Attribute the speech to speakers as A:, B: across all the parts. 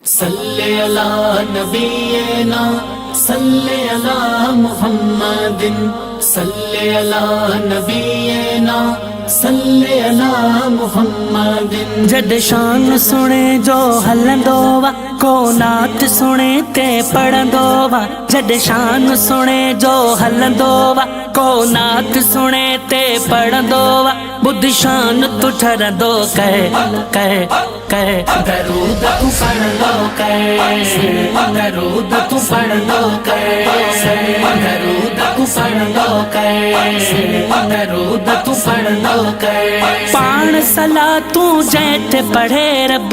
A: सल्ले अला नबीना सल्ले अला मुहम्मदिन सल्ले अला नबीना सल्ले अला मुहम्मदिन। जद शान सुने जो हलंदो वा को नात सुने ते पढ़ंदो वा। जद शान सुने जो हलंदो वा को नात सुने ते पढ़ंदो वा। बुद्ध शान तू ठरंदो कह दरूद तू पढ़ंदो दरूद तू पढ़ंदो दरूद तू पढ़ंदो दरूद तू पढ़ंदो। पाण सला तू जैत पढ़े रब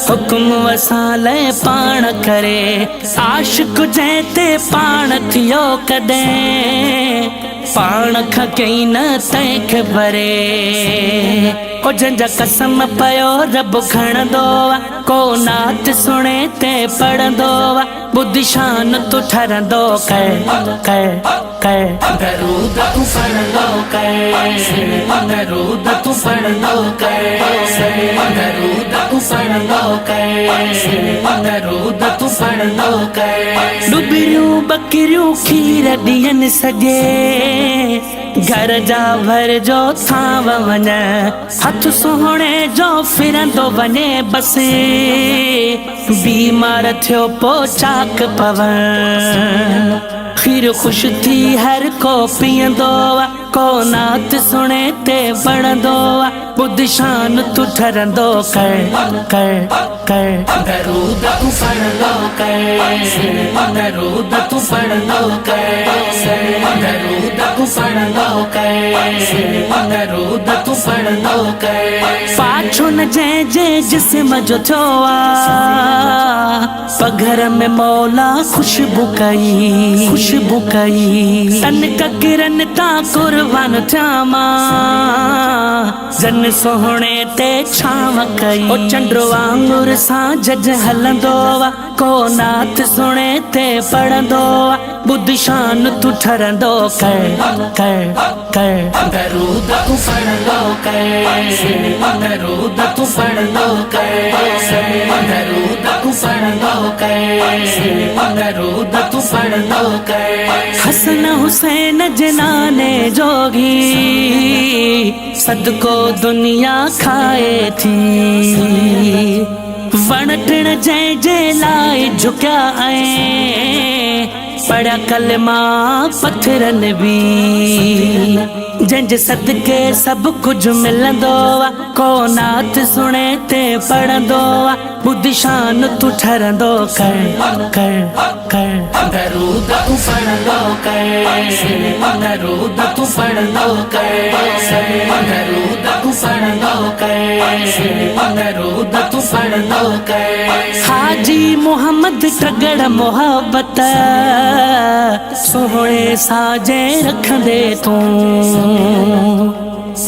A: हुक्म वसाले पाण करे। आशिक जैते पाण थियो कदे पाण खां कई न तंहिंख भरे। ओ जंहिंजा कसम पयो रब खणंदो आ को नात सुने ते पढ़ंदो आ। बुद्ध शान तू ठरंदो दरूद तू पढ़ंदो दरूद तू पढ़ंदो दरूद तू पढ़ंदो दरूद तू पढ़ंदो। डुबरियूं बकरियूं खीर ॾियनि सॼे घर जा भर जो थाव वञ। हथ सुहिणे जो फिरंदो वञे बस बीमार थियो पो चाक पवण। खीर खुश थी हर को पीअंदो को नात सुने ते पढ़ंदो। बुद्ध शान तू ठरंदो दरूद तू पढ़ंदो दरूद तू पढ़ंदो दरूद तू पढ़ंदो दरूद तू पढ़ंदो। पाछो न जे जिस्म जो थियो आ पघर में मौला खुशबू कई तन किरन ता कुर्बान थियामा जन सोहणे ते छाव कई। ओ चंड्रो वांगुर सां जज हलंदो को नात सुने ते पढ़ंदो। बुद्ध शान तू ठरंदो दरूद तू पढ़ंदो दरूद तू पढ़ंदो दरूद तू पढ़ंदो दरूद तू पढ़ंदो। हसन हुसैन जनाने जोगी सदको दुनिया खाए थी। वण टिण जे लाइ झुकिया पढ़िया कलमा पत्थरन भी। जंहिंजे सदके सभु कुझु मिलंदो को नात सुने ते पढ़ंदो। बुद्ध शान तू ठरंदो दरूद तू पढ़ंदो दरूद तू पढ़ंदो दरूद तू पढ़ंदो दरूद तू पढ़ंदो। हाजी मोहम्मद टगड़ मोहब्बत सोहणे साजे रखंदे तूं।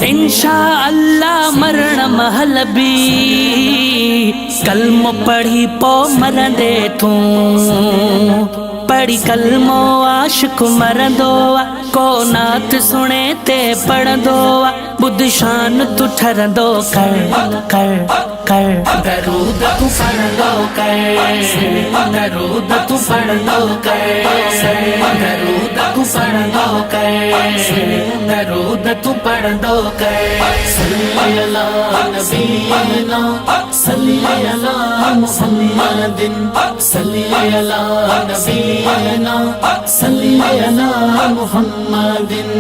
A: इंशा अल्लाह मरण महल भी कलमो पढ़ी पो मरंदे तूं। पढ़ी कलमो आशिक मरंदो को नात सुने ते पढ़ंदो। बुद्ध शान तू ठरंदो दरूद तू पढ़ंदो दरूद तू पढ़ंदो दरूद तू पढ़ंदो दरूद तू पढ़ंदो। सल्ले अला नबीना सल्ले अला मुहम्मदिन सल्ले अला नबीना सल्ले अला मुहम्मदिन।